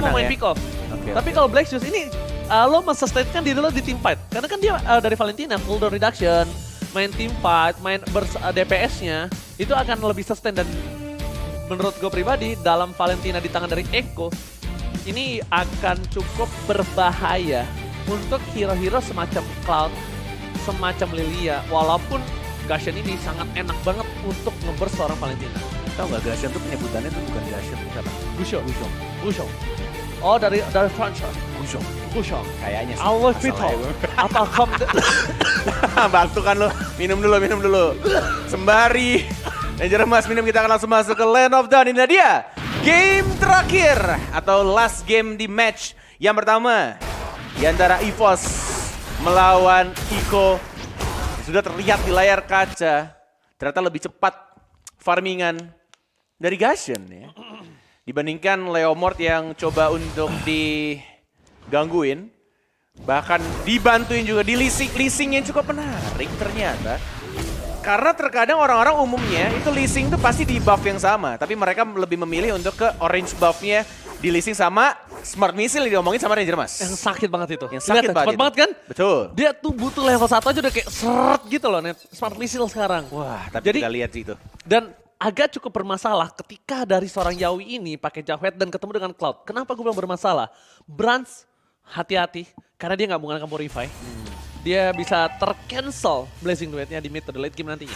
mau main ya? pick off. Oke, Tapi oke. kalau Black Shoes ini lo mensustainkan diri lo di team fight. Karena kan dia dari Valentina full door reduction, main team fight, main DPS-nya itu akan lebih sustain dan menurut gue pribadi dalam Valentina di tangan dari Echo ini akan cukup berbahaya untuk hero-hero semacam Cloud, semacam Lilia. Walaupun Gashen ini sangat enak banget untuk ngeburst seorang Valentina. Tahu nggak Gashen tuh penyebutannya tuh bukan Gashen, itu apa? Gushong. Gushong. Oh dari franchise. Gushong. Gushong. Kayaknya sih. Allah Asal Vito. aja. Apa kamu Bantu kan lo, minum dulu. Sembari Danger Mas minum, kita akan langsung masuk ke Land of Dawn. Ini dia game terakhir atau last game di match yang pertama di antara EVOS melawan Iko. Sudah terlihat di layar kaca, ternyata lebih cepat farmingan dari Gashen ya. Dibandingkan Leomord yang coba untuk digangguin. Bahkan dibantuin juga di leasing yang cukup menarik ternyata. Karena terkadang orang-orang umumnya itu leasing tuh pasti di buff yang sama. Tapi mereka lebih memilih untuk ke orange buffnya di leasing sama Smart Missile yang diomongin sama Ranger Mas. yang sakit banget itu? Yang sakit Lihat, banget cepet itu. banget kan? Betul. Dia tuh butuh level 1 aja udah kayak seret gitu loh net Smart Missile sekarang. Wah, tapi Jadi- kita lihat sih itu. Dan agak cukup bermasalah ketika dari seorang Yawi ini pakai Jawhead dan ketemu dengan Cloud. Kenapa gue bilang bermasalah? Brans hati-hati karena dia nggak menggunakan Purify. Dia bisa tercancel Blazing Duetnya di mid to the late game nantinya.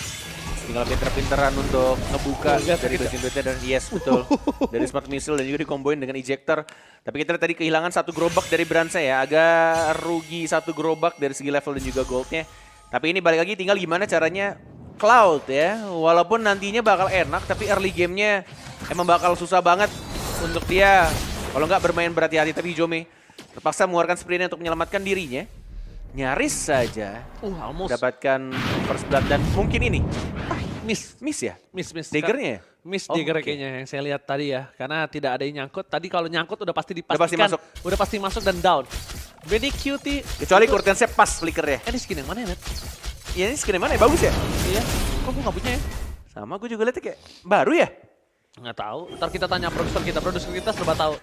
Tinggal pinter-pinteran untuk ngebuka Lihat dari kita. Blazing Duetnya dan yes betul. Dari Smart Missile dan juga dikomboin dengan Ejector. Tapi kita lihat tadi kehilangan satu gerobak dari Bransnya ya. Agak rugi satu gerobak dari segi level dan juga goldnya. Tapi ini balik lagi tinggal gimana caranya Cloud ya. Walaupun nantinya bakal enak tapi early gamenya emang bakal susah banget untuk dia. Kalau nggak bermain berhati-hati, tapi Hijome terpaksa mengeluarkan sprintnya untuk menyelamatkan dirinya. Nyaris saja Almost. mendapatkan first blood dan mungkin ini Miss. miss ya? Miss. Daggernya ya? Miss Oh, Dagger oke. kayaknya yang saya lihat tadi ya. Karena tidak ada yang nyangkut. Tadi kalau nyangkut udah pasti dipastikan. pasti masuk. Udah pasti masuk dan down. Benny Cutie. Kecuali Kurtensnya pas flickernya. Ini skin yang mana ya, Net? Ya ini skin yang mana ya? Bagus ya? Iya. Kok gue nggak punya ya? Sama gue juga liatnya kayak baru ya? Nggak tahu. Ntar kita tanya produser kita serba tahu.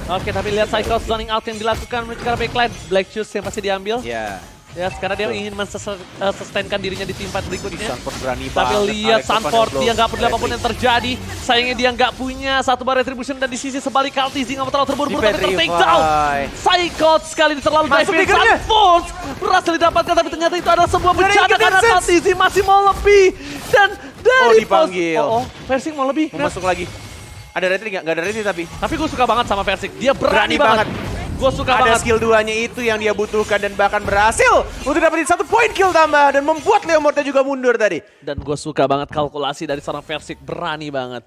Oke, tapi lihat cycle zoning out yang dilakukan menuju ke arah backline. Black Shoes yang pasti diambil. Ya. Ya, sekarang dia ingin mensustainkan dirinya di tim fight berikutnya. Sanford berani Tapi banget. lihat Alex Sanford, Opanel dia nggak peduli blow. apapun yang terjadi. Sayangnya dia nggak punya satu bar retribution dan di sisi sebalik Kaltizi nggak mau terlalu terburu-buru tapi Di ter-take down. Petrify. Psycho sekali terlalu Masuk diving. triggernya. Sanford berhasil didapatkan tapi ternyata itu adalah sebuah Dari bencana Ignition karena Sense. Kaltizi masih mau lebih. Dan dari dipanggil. Versing mau lebih. Mau masuk lagi. Ada retri nggak? Nggak ada retri tapi. Tapi gue suka banget sama Versing. Dia berani, Berani banget. banget. Gue suka Ada banget. skill 2-nya itu yang dia butuhkan dan bahkan berhasil untuk dapetin 1 poin kill tambah dan membuat Leomordnya juga mundur tadi. Dan gue suka banget kalkulasi dari seorang Versing, berani banget.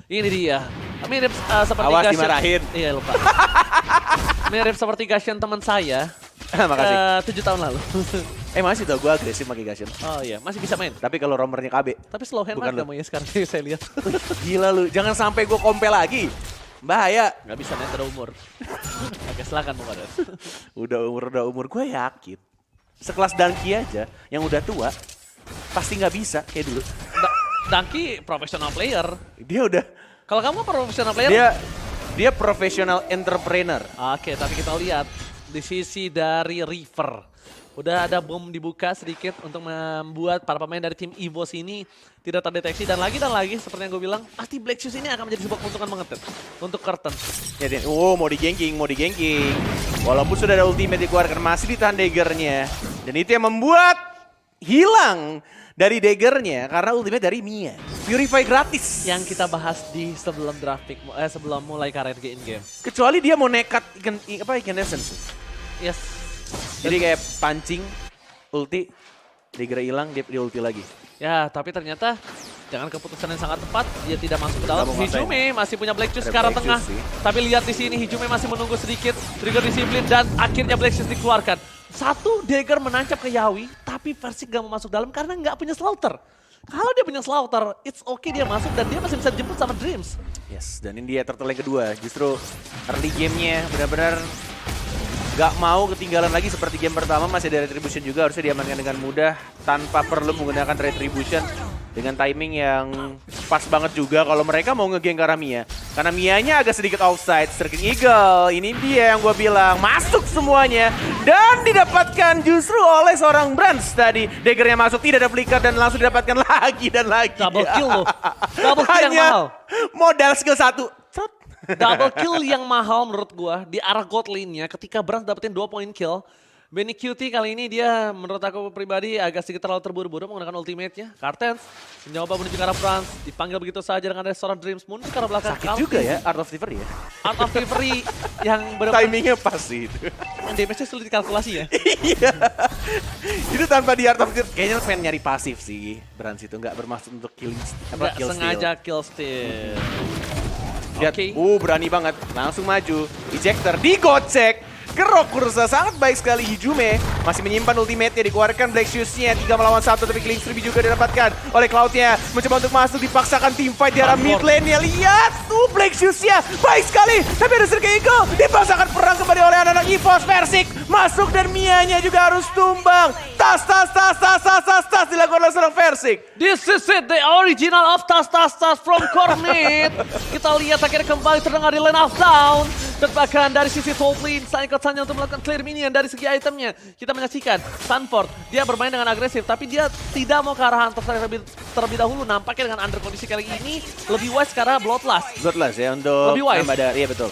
Ini dia, mirip seperti Awas Gashen. dimarahin. Iya lupa. Mirip seperti Gashen teman saya Makasih. 7 tahun lalu. Masih tau gue agresif pakai Gashen. Oh iya, masih bisa main. Tapi kalau romernya KB, Tapi slow hand Bukan banget lu. kamu ya sekarang saya lihat. gila lu. Jangan sampai gue compel lagi. Bahaya. Gak bisa main, ada umur. Oke, silakan Bung Kadet. Udah umur gue yakin. Sekelas Danki aja yang udah tua pasti nggak bisa kayak dulu. Dangki professional player. Dia udah Kalau kamu professional player? dia professional entrepreneur. Oke, tapi kita lihat di sisi dari River. Udah ada bom dibuka sedikit untuk membuat para pemain dari tim EVOS ini tidak terdeteksi. Dan lagi seperti yang gue bilang, pasti Black Shoes ini akan menjadi sebuah keuntungan banget untuk Curtain. Ya, dia, mau digengking. Walaupun sudah ada ultimate dikeluarkan, masih ditahan daggernya. Dan itu yang membuat hilang dari daggernya karena ultimate dari Mia. Purify gratis. Yang kita bahas di sebelum draft pick, sebelum mulai karir in-game. Kecuali dia mau nekat incandescence. Yes. Jadi kayak pancing, ulti, dagger hilang, dia ulti lagi. Ya, tapi ternyata dengan keputusan yang sangat tepat, dia tidak masuk ke dalam. Nggak mau ngapain. Hijume masih punya Black Shoes Ada ke arah Black tengah. Shoes sih. Tapi lihat di sini Hijume masih menunggu sedikit. Trigger disiplin dan akhirnya Black Shoes dikeluarkan. Satu dagger menancap ke Yawi, tapi Versing gak mau masuk dalam karena nggak punya slaughter. Kalau dia punya slaughter, it's okay dia masuk dan dia masih bisa dijemput sama Dreams. Yes, dan ini dia turtle yang kedua. Justru early gamenya benar-benar gak mau ketinggalan lagi seperti game pertama. Masih ada retribution juga, harusnya diamankan dengan mudah tanpa perlu menggunakan retribution. Dan dengan timing yang pas banget juga kalau mereka mau nge-gank ke arah Mia. Karena Mianya agak sedikit offside. Striking Eagle, ini dia yang gue bilang. Masuk semuanya. Dan didapatkan justru oleh seorang Brans tadi. Daggernya masuk, tidak ada flicker dan langsung didapatkan lagi dan lagi. Double kill loh. Double kill yang Hanya mahal. modal skill 1. Double kill yang mahal menurut gua di arah god lane-nya ketika Brans dapetin 2 point kill. Benny QT kali ini dia menurut aku pribadi agak sedikit terlalu terburu-buru menggunakan ultimate-nya. Kartens mencoba menuju ke arah Brans, dipanggil begitu saja dengan ada seorang Dreams Moon ke arah belakang. Sakit juga ya Art of Delivery ya. Art of Delivery yang benar-benar Timingnya pas sih itu. yang damage-nya sulit dikalkulasi ya. Iya. Itu tanpa di Art of Delivery. Kayaknya pengen nyari pasif sih. Brans itu nggak bermaksud untuk killing. Nggak Kill sengaja kill steal. Lihat, Oke. berani banget. Langsung maju. Ejector digocek. Gerok Kursa sangat baik sekali. Hijume masih menyimpan ultimate-nya, dikeluarkan Black Shoes-nya 3 melawan 1, tapi Killing Spree juga didapatkan oleh Cloud-nya. Mencoba untuk masuk, dipaksakan teamfight di arah mid lane-nya. Lihat tuh Black Shoes-nya baik sekali, tapi ada Striking Eagle. Dipaksakan perang kembali oleh anak-anak EVOS. Versik masuk dan Mianya juga harus tumbang. Tas dilakukan oleh seorang Versik. This is it, the original of tas from Cornet. Kita lihat akhirnya kembali terdengar di lane of down. Dan bahkan dari sisi top lane, Saikot hanya untuk melakukan clear minion dari segi itemnya. Kita menyaksikan Sanford, dia bermain dengan agresif, tapi dia tidak mau ke arah Hunter terlebih dahulu. Nampaknya dengan under kondisi kali ini, lebih wise karena Bloodlust. Bloodlust ya untuk Lebih wise. Iya betul.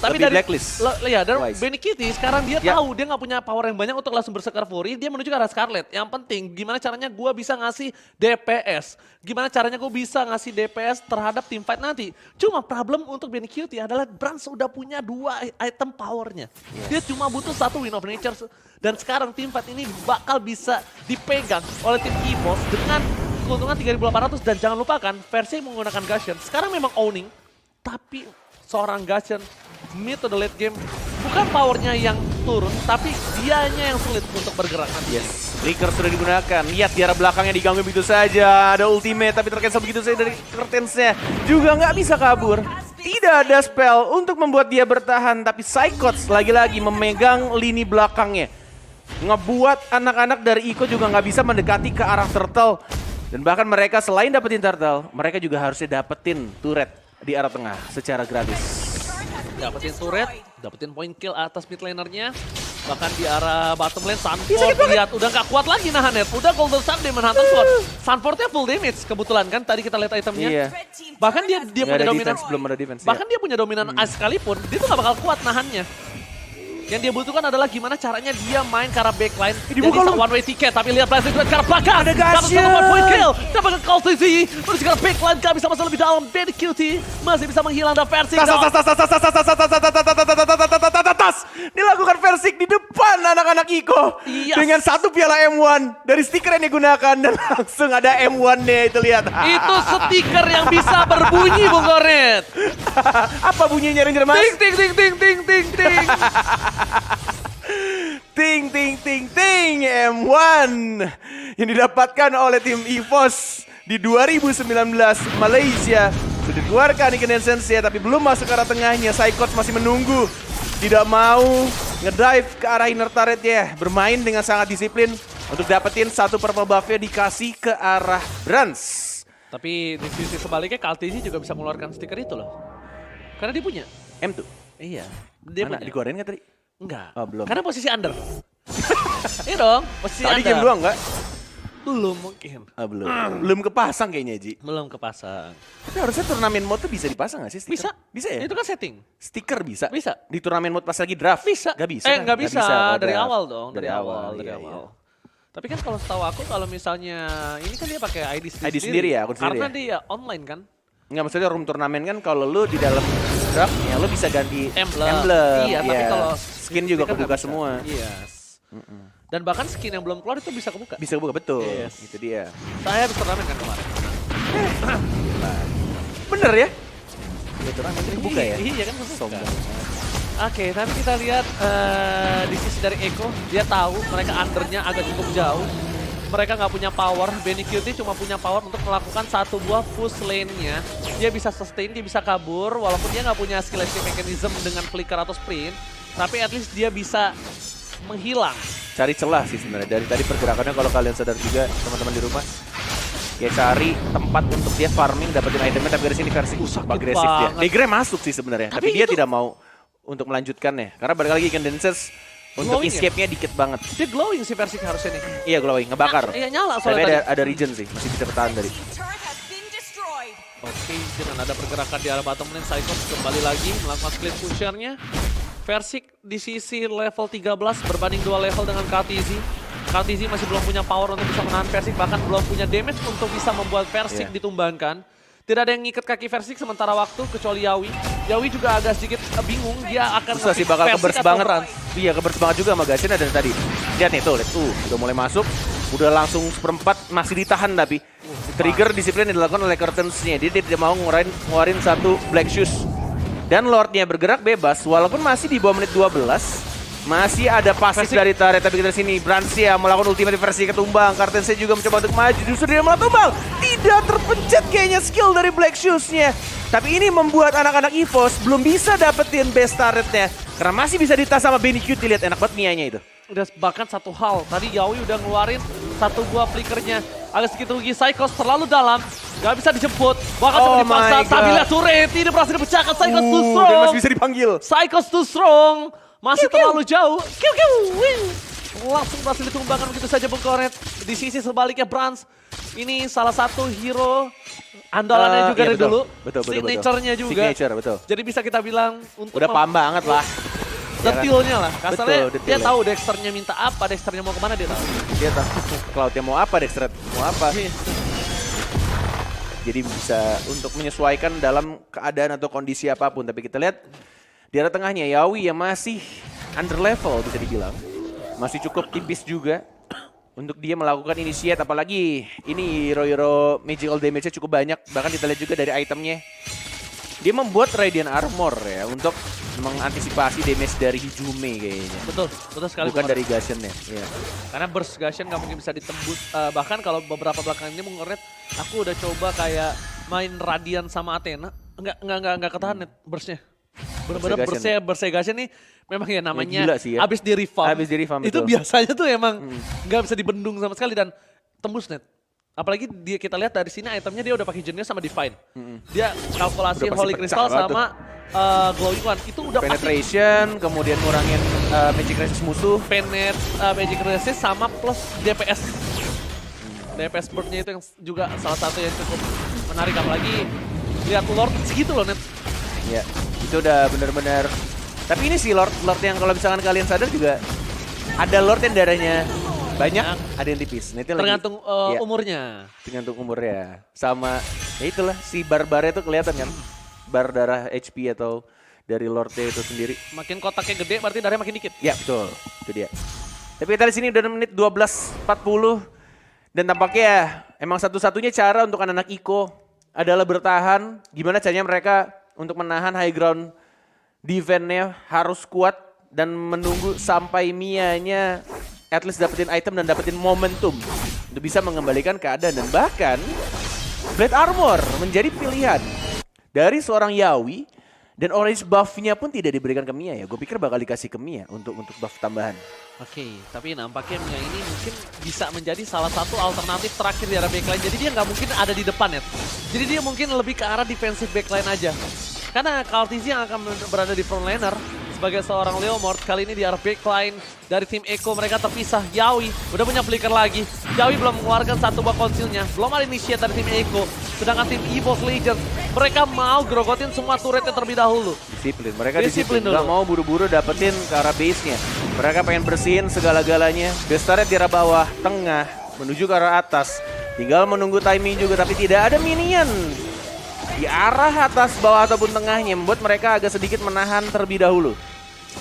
Tapi Lebih dari blacklist. dari Wise. Benny Kitty sekarang dia Ya. tahu dia nggak punya power yang banyak untuk langsung bersekar Fury, dia menuju ke arah Scarlet. Yang penting gimana caranya gue bisa ngasih DPS, gimana caranya gue bisa ngasih DPS terhadap teamfight nanti. Cuma problem untuk Benny Kitty adalah Brans udah punya 2 item powernya. Dia cuma butuh 1 Win of Nature dan sekarang teamfight ini bakal bisa dipegang oleh tim EVOS dengan keuntungan 3.800 dan jangan lupakan versi menggunakan Gusion. Sekarang memang owning, tapi seorang Gusion mid to the late game bukan powernya yang turun, tapi dianya yang sulit untuk bergerak nanti. Yes, Flicker sudah digunakan. Lihat di arah belakangnya diganggu begitu saja. Ada ultimate tapi tercancel begitu saja dari Curtains-nya. Juga nggak bisa kabur. Tidak ada spell untuk membuat dia bertahan. Tapi Psychots lagi-lagi memegang lini belakangnya. Ngebuat anak-anak dari Iko juga nggak bisa mendekati ke arah Turtle. Dan bahkan mereka selain dapetin Turtle, mereka juga harusnya dapetin turret di arah tengah secara gratis. Dapetin turret, dapetin point kill atas mid lanernya. Bahkan di arah bottom lane, Sanford lihat udah gak kuat lagi nahan net. Udah Golden Sun Demon Hunter Sword. Sanfordnya full damage kebetulan kan, tadi kita lihat itemnya. Iya. Bahkan dia Nggak punya ada dominan, defense, belum ada defense. bahkan dia punya dominan ice sekalipun, dia tuh gak bakal kuat nahannya. Yang dia butuhkan adalah gimana caranya dia main ke arah backline. Dibuka Jadi lu. one way ticket, tapi lihat Blast Duet ke arah belakang. Ada Dapat Gusion. 1 point kill. Dapatkan Call TZ. Menuju ke arah backline, gak bisa masuk lebih dalam. Benny QT masih bisa menghilang dan versi. Tas dilakukan Versik di depan anak-anak Iko. Yes. Dengan 1 piala M1 dari stiker yang digunakan dan langsung ada M1-nya itu lihat. Itu stiker yang bisa berbunyi, Bung Cornet. Apa bunyinya Ranger Mas? Ting ting ting ting ting ting ting. Ting ting ting ting M1 yang didapatkan oleh tim EVOS di 2019 Malaysia. Sudah dikeluarkan Icon Essence tapi belum masuk ke arah tengahnya. Psychots masih menunggu. Tidak mau ngedive ke arah inner turret ya. Bermain dengan sangat disiplin untuk dapetin 1 purple buff-nya dikasih ke arah Brans. Tapi di sisi sebaliknya Kaltizi juga bisa mengeluarkan stiker itu loh. Karena dia punya. M2. Iya. Dia Mana? punya. Dikeluarin nggak tadi? Enggak. Oh, belum. Karena posisi under. Iya dong, posisi Tadi under. game doang nggak? Belum mungkin. Ah, belum. Belum kepasang kayaknya Ji. Belum kepasang. Tapi harusnya turnamen mode tuh bisa dipasang nggak sih stiker? Bisa. Bisa ya? Itu kan setting. Stiker bisa? Bisa. Di turnamen mode pas lagi draft? Bisa. Gak bisa kan? Nggak bisa. Oh, Dari draft. awal dong. Dari awal. Dari iya, awal. iya. Tapi kan kalau setahu aku kalau misalnya ini kan dia pakai ID sendiri. ID sendiri ya, akun sendiri Karena ya? dia online kan. Nggak, maksudnya room turnamen kan kalau lu di dalam draft ya lu bisa ganti Emblem. Iya, tapi kalau skin juga stiker kebuka nggak bisa. semua. Yes. Dan bahkan skin yang belum keluar itu bisa kebuka. Bisa kebuka betul. Yes. Itu dia. Saya habis turnamen kan kemarin. Bener ya? Ya turnamen itu kebuka ya? Iya kan kebuka. Sombong. Oke, tapi kita lihat di sisi dari Eko, dia tahu mereka undernya agak cukup jauh. Mereka nggak punya power, Benny QT cuma punya power untuk melakukan 1 buah push lane-nya. Dia bisa sustain, dia bisa kabur, walaupun dia nggak punya skill escape mechanism dengan flicker atau sprint. Tapi at least dia bisa menghilang. Cari celah sih sebenarnya. Dari tadi pergerakannya kalau kalian sadar juga teman-teman di rumah. Kayak cari tempat untuk dia farming, dapetin itemnya, tapi dari sini versi Sakit agresif dia. banget. Negrem masuk sih sebenarnya, tapi dia itu- tidak mau untuk melanjutkannya. Karena balik lagi Condenses untuk Glowing ya? escape-nya dikit banget. Dia glowing si Versik harusnya nih. Iya glowing, ngebakar. Iya nyala Tapi soalnya tadi. ada regen sih, masih bisa bertahan dari. Oke, dengan ada pergerakan di arah bottom lane, Psychos kembali lagi melakukan split pushernya. Versik di sisi level 13 berbanding 2 level dengan Kartizi. Kartizi masih belum punya power untuk bisa menahan Versik, bahkan belum punya damage untuk bisa membuat Versik Iya. ditumbangkan. Tidak ada yang ngikat kaki Versik sementara waktu, kecuali Yawi. Yawi juga agak sedikit bingung, dia akan Susah sih, bakal Versik kebers atau banget. Franz. Iya kebers banget juga sama Gashin ada tadi. Lihat nih tuh, lihat tuh, udah mulai masuk. Udah langsung seperempat, masih ditahan tapi. Trigger disiplin yang dilakukan oleh Curtains-nya. Dia tidak mau ngeluarin satu Black Shoes. Dan Lord-nya bergerak bebas, walaupun masih di bawah menit 12. Masih ada pasif Versik. dari Turret, tapi kita di sini Brancia melakukan ultimate versi ketumbang. Curtains-nya juga mencoba untuk maju, justru dia malah tumbang. Tidak terpencet kayaknya skill dari Black Shoes-nya. Tapi ini membuat anak-anak EVOS belum bisa dapetin best turret-nya. Karena masih bisa ditas sama Benny Q, lihat enak banget Mia-nya itu. Udah bahkan satu hal, tadi Yawi udah ngeluarin satu buah flickernya. Agak sedikit rugi, Psychos terlalu dalam, gak bisa dijemput. Bahkan Oh cuma dipaksa, my God. Sabila turret, tidak berhasil dipecahkan. Psychos too strong. Dan masih bisa dipanggil. Psychos too strong, masih Kiu, kiu. terlalu jauh. Kiu, kiu, wing. Langsung berhasil ditumbangkan begitu saja Bengkoret. Di sisi sebaliknya Brans, ini salah satu hero andalannya juga Iya, dari betul. dulu. Betul. Signature-nya juga. Signature, betul. Jadi bisa kita bilang untuk Udah paham banget lah. detilnya lah. Kasarnya Betul, dia detailnya. tahu Dexternya minta apa, Dexternya mau kemana dia tahu. Dia tahu Cloud-nya mau apa, Dexter mau apa. Iya. Jadi bisa untuk menyesuaikan dalam keadaan atau kondisi apapun. Tapi kita lihat di arah tengahnya Yawi yang masih under level bisa dibilang. Masih cukup tipis juga untuk dia melakukan initiate. Apalagi ini hero magical damage-nya cukup banyak. Bahkan kita lihat juga dari itemnya. Dia membuat Radiant Armor ya untuk mengantisipasi damage dari Hijume kayaknya. Betul sekali. Bukan Bang. dari Gashen-nya. Iya. Karena burst Gashen nggak mungkin bisa ditembus. Bahkan kalau beberapa belakangan ini mengerit, aku udah coba kayak main Radiant sama Athena, nggak ketahan net burstnya. Bener-bener burstnya Gashen nih memang ya namanya gila sih ya. abis di reform. Abis di reform, Itu betul. biasanya tuh emang nggak bisa dibendung sama sekali dan tembus net. Apalagi dia kita lihat dari sini itemnya dia udah pakai Genius sama Divine. Dia kalkulasi Udah pasti Holy pecah Crystal banget sama Glowing One. Itu udah pasti Penetration, kemudian ngurangin magic resist musuh. Magic Resist sama plus DPS. DPS Bird-nya itu yang juga salah satu yang cukup menarik. Apalagi lihat Lord segitu loh net. Ya, itu udah bener-bener. Tapi ini sih Lord yang kalau misalkan kalian sadar juga ada Lord yang darahnya banyak, ada yang tipis. Nah, itu Tergantung lagi, ya, umurnya. tergantung umurnya. Sama, ya itulah si barbarnya tuh kelihatan kan. Bar darah HP atau dari Lordnya itu sendiri. Makin kotaknya gede berarti darahnya makin dikit. Ya betul, itu dia. Tapi kita di sini udah menit 12.40 dan tampaknya emang satu-satunya cara untuk anak-anak Iko adalah bertahan. Gimana caranya mereka untuk menahan high ground defense-nya harus kuat dan menunggu sampai Mia-nya at least dapetin item dan dapetin momentum untuk bisa mengembalikan keadaan dan bahkan Blade Armor menjadi pilihan dari seorang Yawi. Dan orange buff-nya pun tidak diberikan ke Mia ya. Gue pikir bakal dikasih ke Mia untuk buff tambahan. Oke, tapi nampaknya Mia ini mungkin bisa menjadi salah satu alternatif terakhir di arah backline. Jadi dia nggak mungkin ada di depan net. Jadi dia mungkin lebih ke arah defensive backline aja. Karena Kartizi yang akan berada di front laner sebagai seorang Leomord kali ini di arah backline dari tim Eko mereka terpisah. Yawi udah punya flicker lagi. Yawi belum mengeluarkan satu buah konsilnya. Belum ada initiate dari tim Eko. Sedangkan tim EVOS Legends mereka mau grogotin semua turretnya terlebih dahulu. Disiplin, mereka Disiplin disiplin. Gak dulu. mau buru-buru dapetin ke arah base-nya. Mereka pengen bersihin segala-galanya. Base turret di arah bawah, tengah, menuju ke arah atas. Tinggal menunggu timing juga, tapi tidak ada minion di arah atas, bawah ataupun tengahnya. Membuat mereka agak sedikit menahan terlebih dahulu.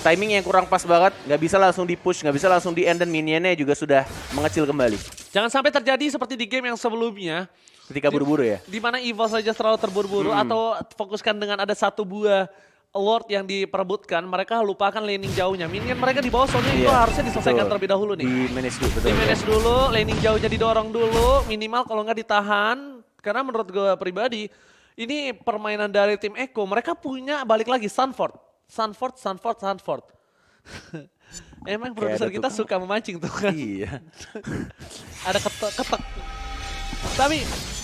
Timing yang kurang pas banget, nggak bisa langsung di-push, nggak bisa langsung di-end dan minionnya juga sudah mengecil kembali. Jangan sampai terjadi seperti di game yang sebelumnya. Ketika buru-buru ya. Di mana EVOS saja terlalu terburu-buru atau fokuskan dengan ada satu buah award yang diperebutkan, mereka lupakan laning jauhnya. Minion mereka di bawah soalnya itu Iya, harusnya diselesaikan betul. terlebih dahulu nih. Di manage dulu, betul. Di manage dulu, laning jauhnya didorong dulu, minimal kalau nggak ditahan. Karena menurut gue pribadi, ini permainan dari tim Eko, mereka punya balik lagi Sunford. Emang produser ada kita tukang. suka memancing tuh kan. Iya. Ada ketek. Tapi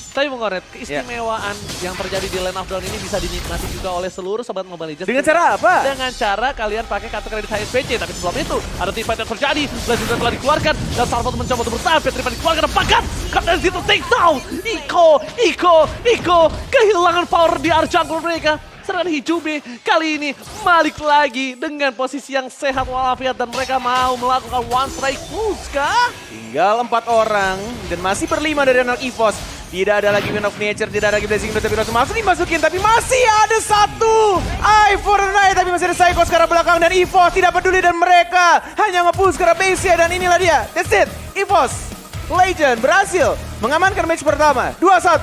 Tapi Bung Oret, keistimewaan yang terjadi di Land of Dawn ini bisa dinikmati juga oleh seluruh sobat Mobile Legends. Dengan cara apa? Dengan cara kalian pakai kartu kredit HSBC. Tapi sebelum itu, ada teamfight yang terjadi. Blazing telah dikeluarkan. Dan Sarvot mencoba untuk bertahan. Petripan dikeluarkan. Bahkan, karena itu take down. Iko. Kehilangan power di area jungle mereka. Serangan Hijube kali ini balik lagi dengan posisi yang sehat walafiat. Dan mereka mau melakukan one strike push kah? Tinggal 4 orang dan masih berlima dari anak EVOS. Tidak ada lagi Wind of Nature, tidak ada lagi Blazing Blade, tapi langsung masuk dimasukin. Tapi masih ada satu Eye for a Night, tapi masih ada Psycho sekarang belakang. Dan EVOS tidak peduli dan mereka hanya nge-push ke base-nya. Dan inilah dia, that's it, EVOS Legend berhasil mengamankan match pertama 2-1.